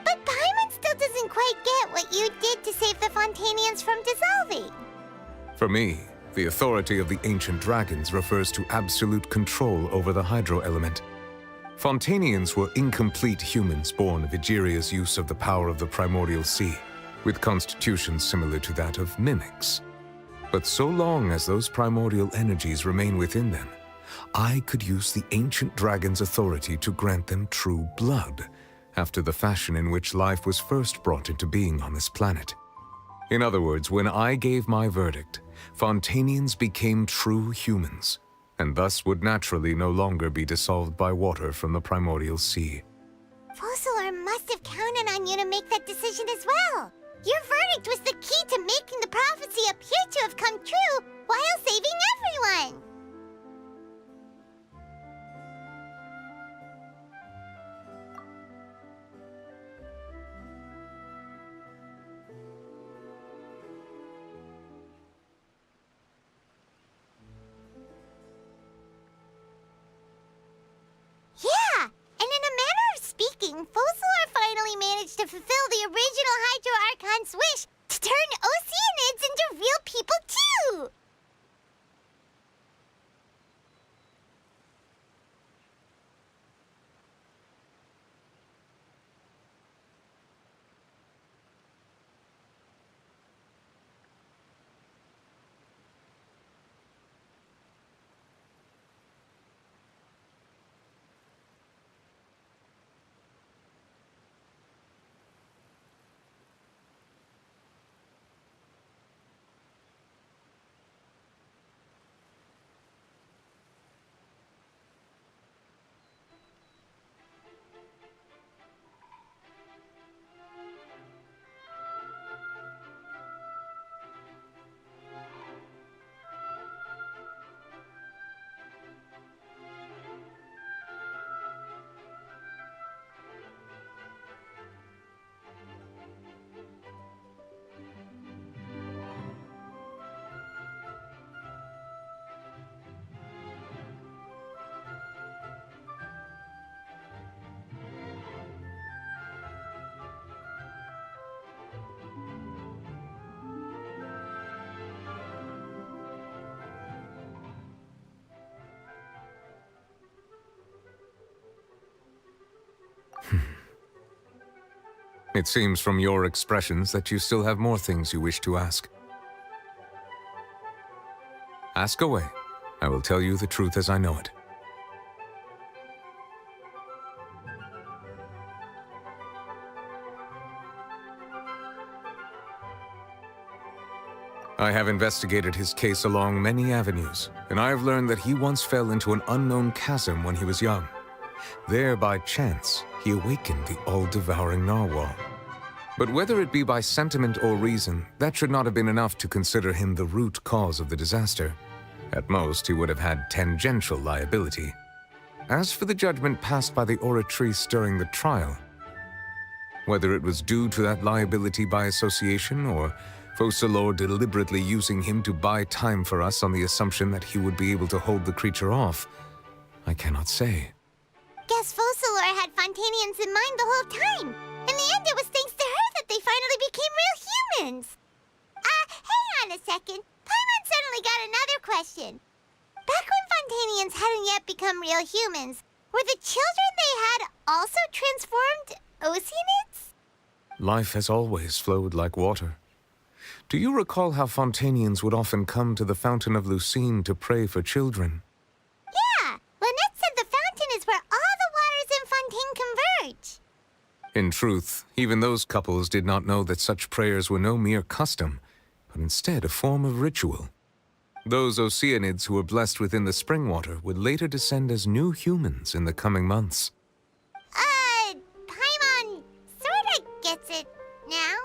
But Paimon still doesn't quite get what you did to save the Fontainians from dissolving. For me, the authority of the ancient dragons refers to absolute control over the hydro element. Fontainians were incomplete humans born of Egeria's use of the power of the primordial sea, with constitutions similar to that of mimics. But so long as those primordial energies remain within them, I could use the ancient dragon's authority to grant them true blood, after the fashion in which life was first brought into being on this planet. In other words, when I gave my verdict, Fontainians became true humans, and thus would naturally no longer be dissolved by water from the primordial sea. Focalor must have counted on you to make that decision as well. Your verdict was the key to making the prophecy appear to have come true while saving everyone. Yeah, and in a manner of speaking, Focalor finally managed to fulfill the original Hydro Archon's wish to turn Oceanids into real people too! It seems from your expressions that you still have more things you wish to ask. Ask away. I will tell you the truth as I know it. I have investigated his case along many avenues, and I have learned that he once fell into an unknown chasm when he was young. There, by chance, he awakened the all-devouring narwhal. But whether it be by sentiment or reason, that should not have been enough to consider him the root cause of the disaster. At most, he would have had tangential liability. As for the judgment passed by the oratrice during the trial, whether it was due to that liability by association, or Focalor deliberately using him to buy time for us on the assumption that he would be able to hold the creature off, I cannot say. Guess Focalor had Fontainians in mind the whole time. In the end, it was thanks to her that they finally became real humans. Hang on a second. Paimon suddenly got another question. Back when Fontainians hadn't yet become real humans, were the children they had also transformed Oceanids? Life has always flowed like water. Do you recall how Fontainians would often come to the Fountain of Lucine to pray for children? Yeah, Lynette said the fountain is where all the waters in Fontaine converge. In truth, even those couples did not know that such prayers were no mere custom, but instead a form of ritual. Those Oceanids who were blessed within the spring water would later descend as new humans in the coming months. Paimon sorta gets it now.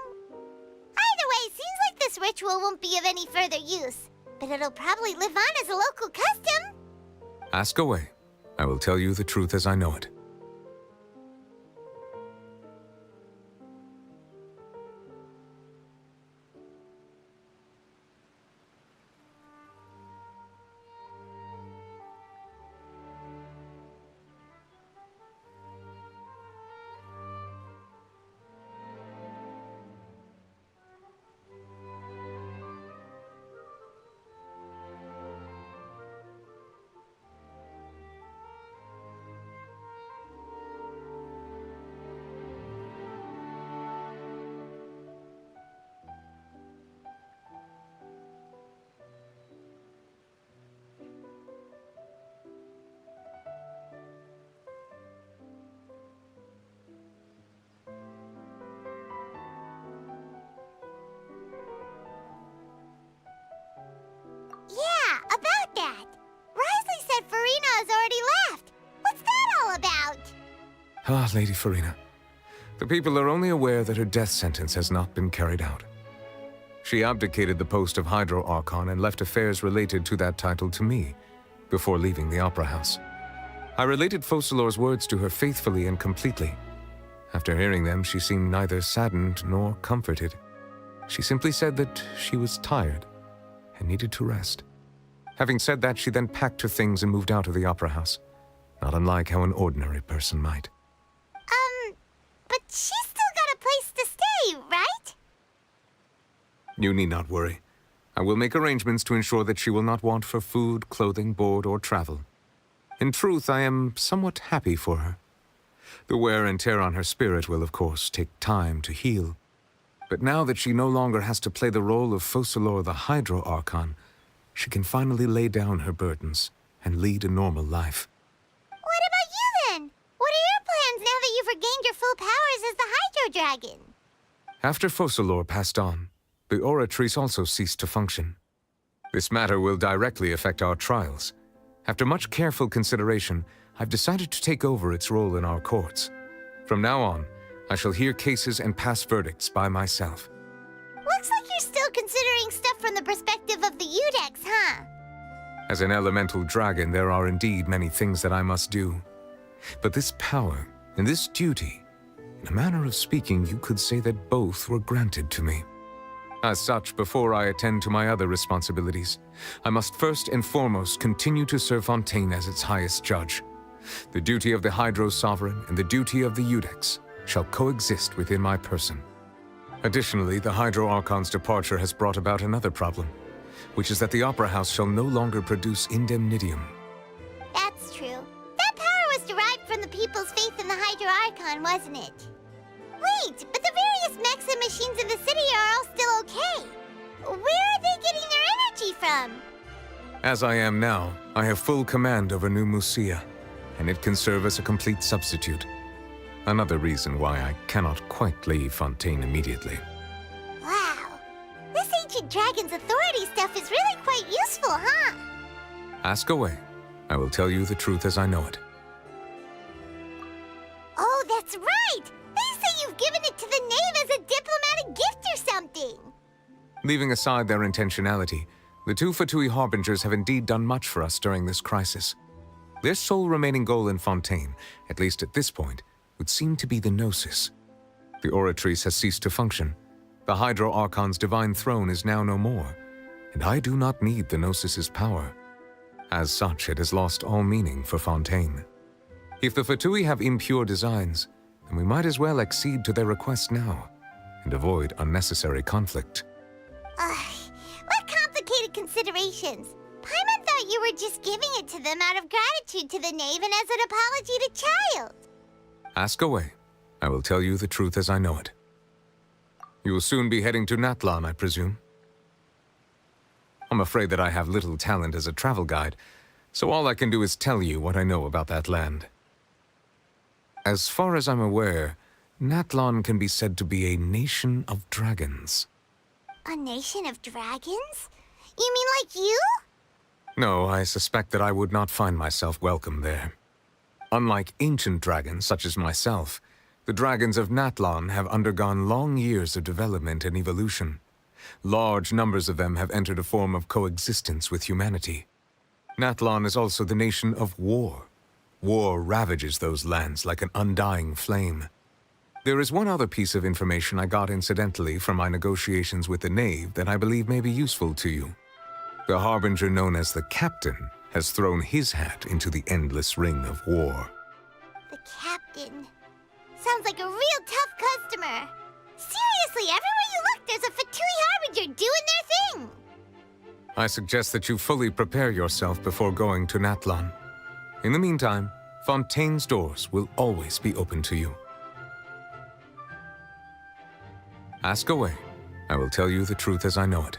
Either way, seems like this ritual won't be of any further use, but it'll probably live on as a local custom. Ask away. I will tell you the truth as I know it. Ah, Lady Farina. The people are only aware that her death sentence has not been carried out. She abdicated the post of Hydro Archon and left affairs related to that title to me before leaving the Opera House. I related Focalor's words to her faithfully and completely. After hearing them, she seemed neither saddened nor comforted. She simply said that she was tired and needed to rest. Having said that, she then packed her things and moved out of the Opera House, not unlike how an ordinary person might. But she's still got a place to stay, right? You need not worry. I will make arrangements to ensure that she will not want for food, clothing, board, or travel. In truth, I am somewhat happy for her. The wear and tear on her spirit will, of course, take time to heal. But now that she no longer has to play the role of Focalor the Hydro Archon, she can finally lay down her burdens and lead a normal life. What about you, then? What are your plans now that you've regained your full powers as the Hydro Dragon? After Focalor passed on, the Oratrice also ceased to function. This matter will directly affect our trials. After much careful consideration, I've decided to take over its role in our courts. From now on, I shall hear cases and pass verdicts by myself. Looks like you're still considering stuff from the perspective of the Udex, huh? As an elemental dragon, there are indeed many things that I must do. But this power and this duty, in a manner of speaking, you could say that both were granted to me. As such, before I attend to my other responsibilities, I must first and foremost continue to serve Fontaine as its highest judge. The duty of the Hydro Sovereign and the duty of the Udex shall coexist within my person. Additionally, the Hydro Archon's departure has brought about another problem, which is that the Opera House shall no longer produce indemnitium. That's true. That power was derived from the people's faith in the Hydro Archon, wasn't it? Wait, but the various mechs and machines in the city are all still okay. Where are they getting their energy from? As I am now, I have full command over New Musia, and it can serve as a complete substitute. Another reason why I cannot quite leave Fontaine immediately. Wow. This ancient dragon's authority stuff is really quite useful, huh? Ask away. I will tell you the truth as I know it. Oh, that's right! They say you've given it to the knave as a diplomatic gift or something! Leaving aside their intentionality, the two Fatui Harbingers have indeed done much for us during this crisis. Their sole remaining goal in Fontaine, at least at this point, would seem to be the Gnosis. The Oratrice has ceased to function. The Hydro Archon's divine throne is now no more, and I do not need the Gnosis's power. As such, it has lost all meaning for Fontaine. If the Fatui have impure designs, then we might as well accede to their request now, and avoid unnecessary conflict. What complicated considerations? Paimon thought you were just giving it to them out of gratitude to the knave and as an apology to Child. Ask away. I will tell you the truth as I know it. You will soon be heading to Natlan, I presume? I'm afraid that I have little talent as a travel guide, so all I can do is tell you what I know about that land. As far as I'm aware, Natlan can be said to be a nation of dragons. A nation of dragons? You mean like you? No, I suspect that I would not find myself welcome there. Unlike ancient dragons such as myself, the dragons of Natlan have undergone long years of development and evolution. Large numbers of them have entered a form of coexistence with humanity. Natlan is also the nation of war. War ravages those lands like an undying flame. There is one other piece of information I got incidentally from my negotiations with the knave that I believe may be useful to you. The harbinger known as the Captain has thrown his hat into the endless ring of war. The Captain. Sounds like a real tough customer. Seriously, everywhere you look, there's a Fatui Harbinger doing their thing. I suggest that you fully prepare yourself before going to Natlan. In the meantime, Fontaine's doors will always be open to you. Ask away. I will tell you the truth as I know it.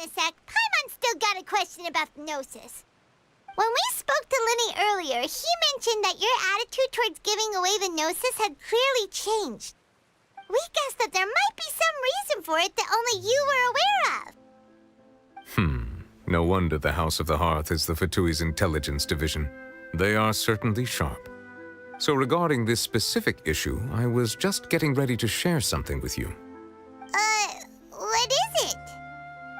a sec. Paimon's still got a question about the Gnosis. When we spoke to Lenny earlier, he mentioned that your attitude towards giving away the Gnosis had clearly changed. We guessed that there might be some reason for it that only you were aware of. No wonder the House of the Hearth is the Fatui's intelligence division. They are certainly sharp. So regarding this specific issue, I was just getting ready to share something with you. What is it?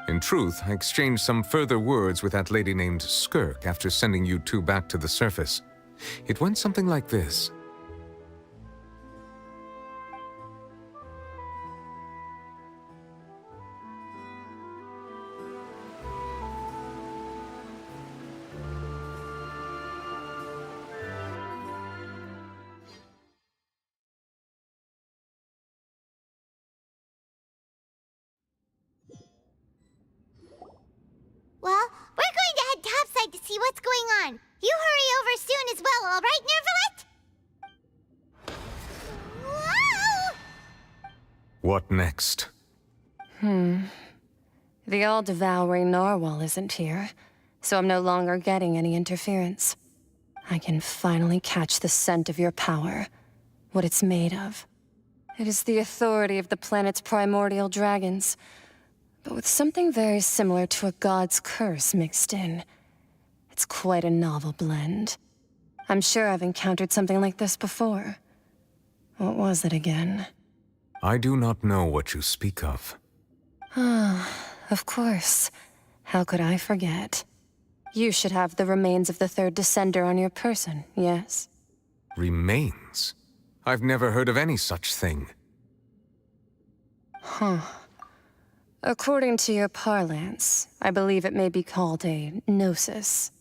In truth, I exchanged some further words with that lady named Skirk after sending you two back to the surface. It went something like this. Well, we're going to head topside to see what's going on. You hurry over soon as well, all right, Nervalet? Whoa! What next? The all-devouring narwhal isn't here, so I'm no longer getting any interference. I can finally catch the scent of your power, what it's made of. It is the authority of the planet's primordial dragons, but with something very similar to a god's curse mixed in. It's quite a novel blend. I'm sure I've encountered something like this before. What was it again? I do not know what you speak of. Of course. How could I forget? You should have the remains of the third Descender on your person, yes? Remains? I've never heard of any such thing. According to your parlance, I believe it may be called a gnosis.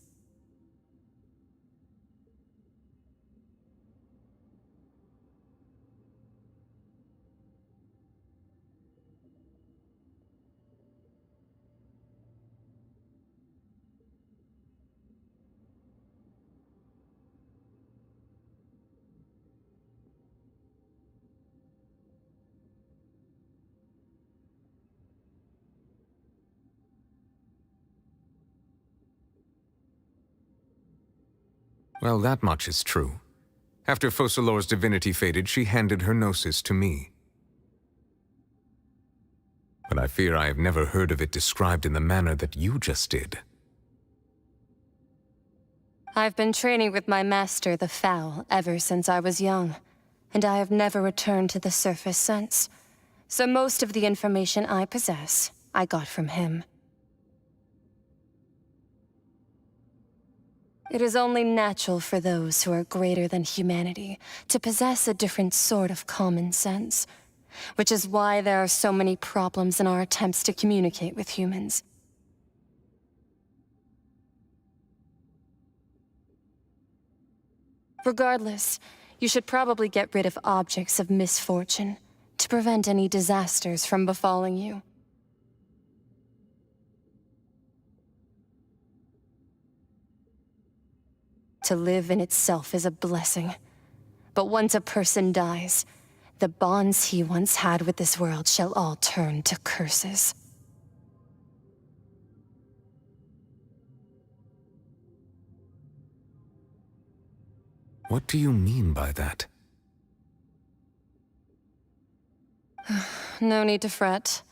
Well, that much is true. After Focalor's divinity faded, she handed her gnosis to me. But I fear I have never heard of it described in the manner that you just did. I've been training with my master, the Fowl, ever since I was young, and I have never returned to the surface since. So most of the information I possess, I got from him. It is only natural for those who are greater than humanity to possess a different sort of common sense, which is why there are so many problems in our attempts to communicate with humans. Regardless, you should probably get rid of objects of misfortune to prevent any disasters from befalling you. To live in itself is a blessing. But once a person dies, the bonds he once had with this world shall all turn to curses. What do you mean by that? No need to fret.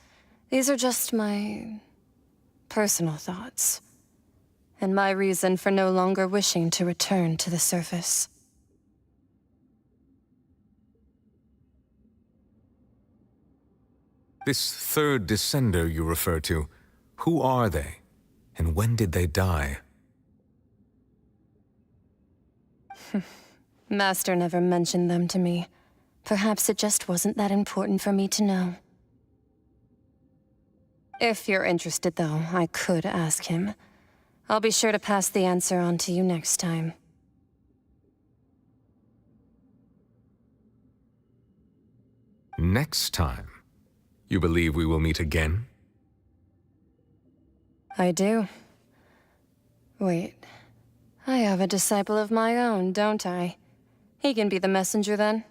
These are just my personal thoughts, and my reason for no longer wishing to return to the surface. This third Descender you refer to, who are they? And when did they die? Master never mentioned them to me. Perhaps it just wasn't that important for me to know. If you're interested, though, I could ask him. I'll be sure to pass the answer on to you next time. Next time? You believe we will meet again? I do. Wait. I have a disciple of my own, don't I? He can be the messenger, then.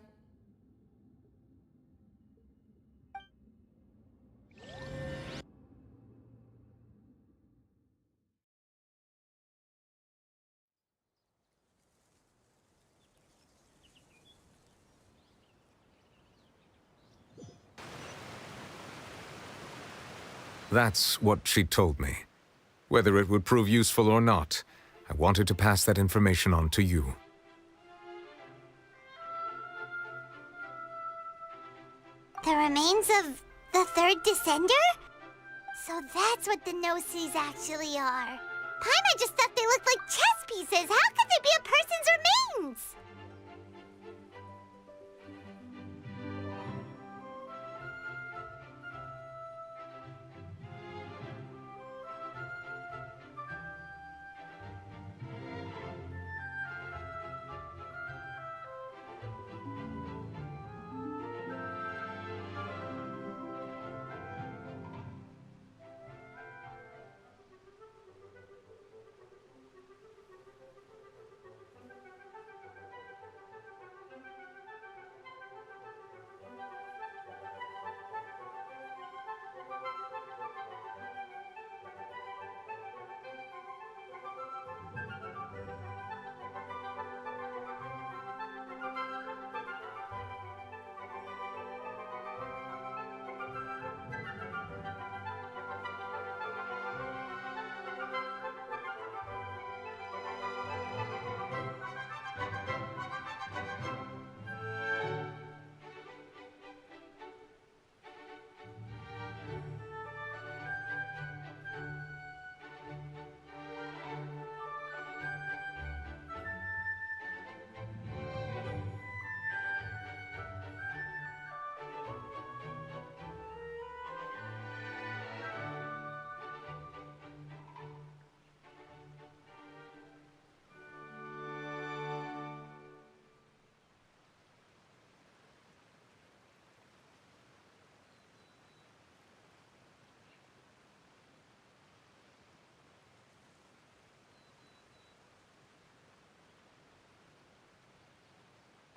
That's what she told me. Whether it would prove useful or not, I wanted to pass that information on to you. The remains of the third descender? So that's what the Gnosis actually are. Paimon just thought they looked like chess pieces. How could they be a person's remains?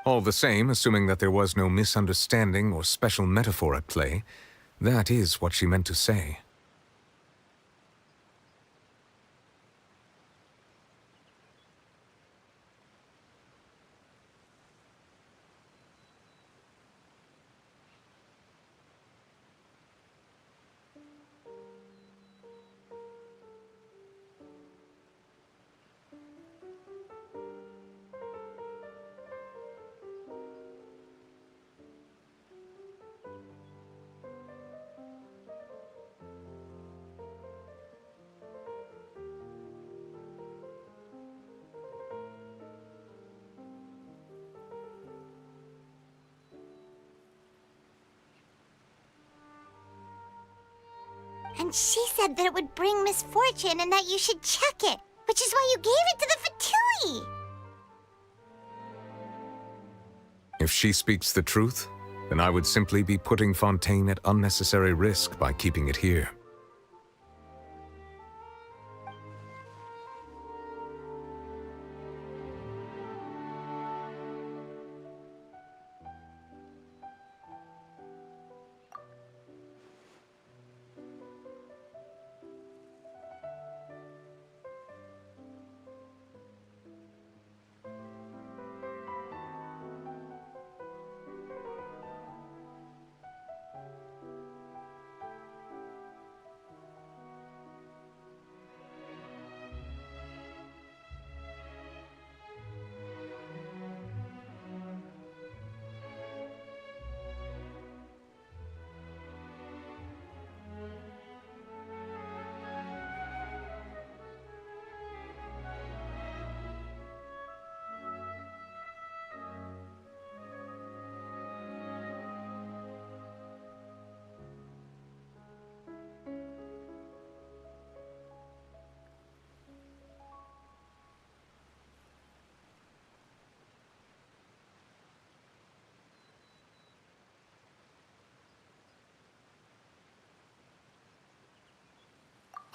All the same, assuming that there was no misunderstanding or special metaphor at play, that is what she meant to say. And she said that it would bring misfortune and that you should check it, which is why you gave it to the Fatui! If she speaks the truth, then I would simply be putting Fontaine at unnecessary risk by keeping it here.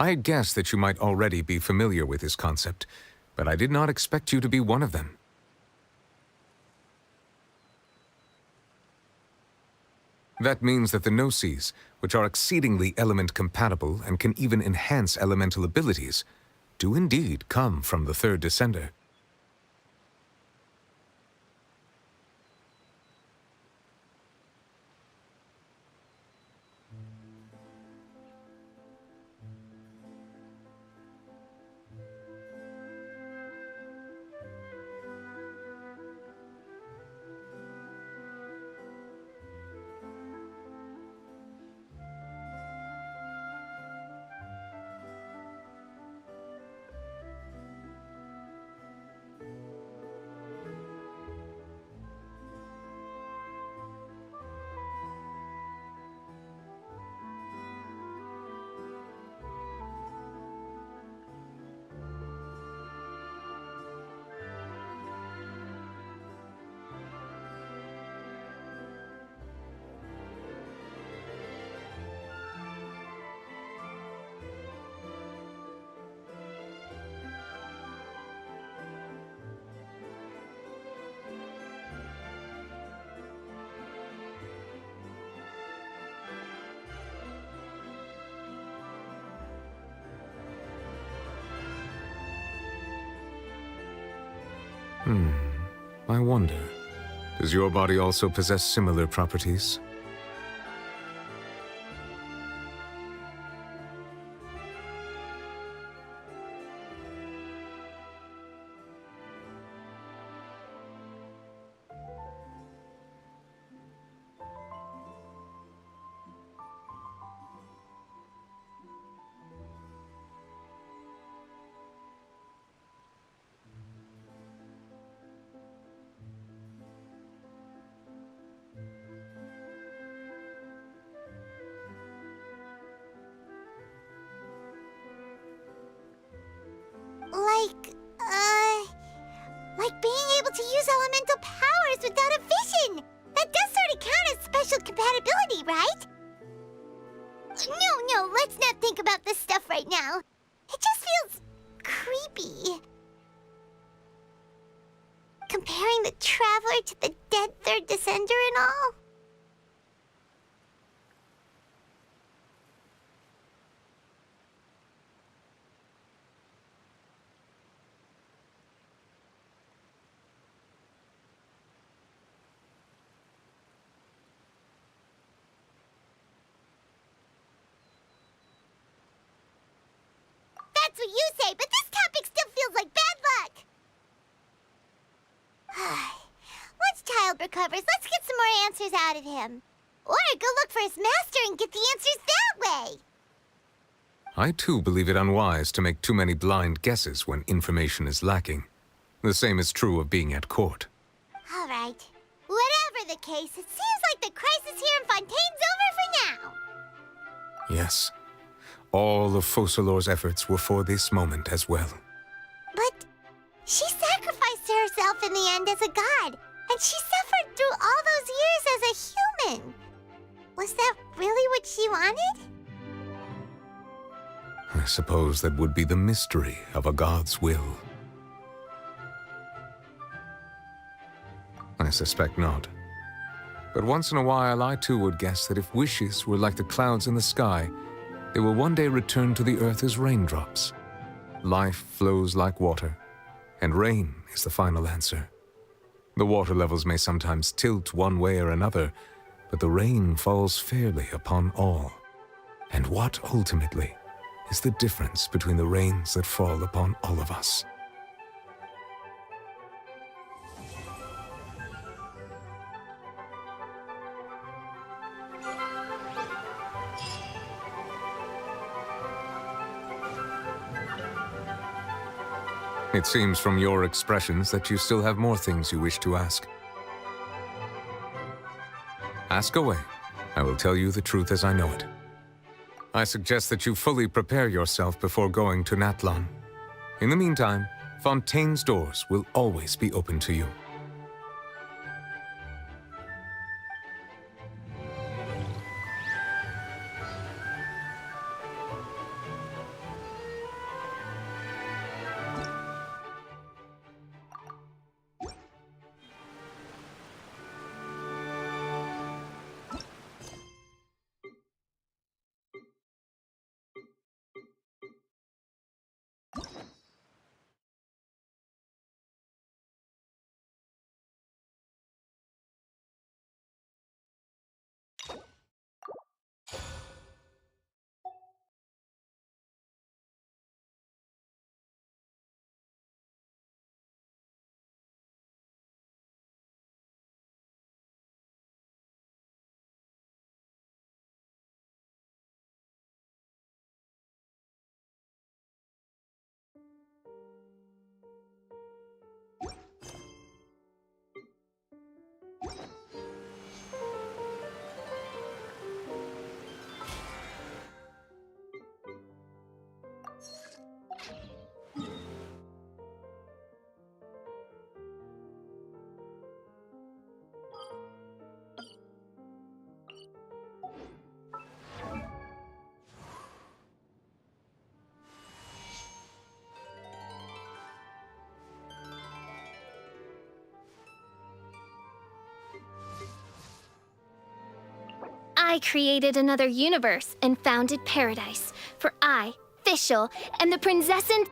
I had guessed that you might already be familiar with this concept, but I did not expect you to be one of them. That means that the Gnosis, which are exceedingly element-compatible and can even enhance elemental abilities, do indeed come from the third Descender. I wonder, does your body also possess similar properties? Like being able to use elemental powers without a vision. That does sort of count as special compatibility, right? No, let's not think about this stuff right now. It just feels creepy. Comparing the Traveler to the dead third descender and all. That's what you say, but this topic still feels like bad luck. Once Child recovers, let's get some more answers out of him. Or go look for his master and get the answers that way. I too believe it unwise to make too many blind guesses when information is lacking. The same is true of being at court. All right. Whatever the case, it seems like the crisis here in Fontaine's over for now. Yes. All of Focalor's efforts were for this moment as well. But she sacrificed herself in the end as a god, and she suffered through all those years as a human. Was that really what she wanted? I suppose that would be the mystery of a god's will. I suspect not. But once in a while, I too would guess that if wishes were like the clouds in the sky, they will one day return to the earth as raindrops. Life flows like water, and rain is the final answer. The water levels may sometimes tilt one way or another, but the rain falls fairly upon all. And what, ultimately, is the difference between the rains that fall upon all of us? It seems from your expressions that you still have more things you wish to ask. Ask away. I will tell you the truth as I know it. I suggest that you fully prepare yourself before going to Natlan. In the meantime, Fontaine's doors will always be open to you. I created another universe and founded paradise, for I, Fischl, am the princess and...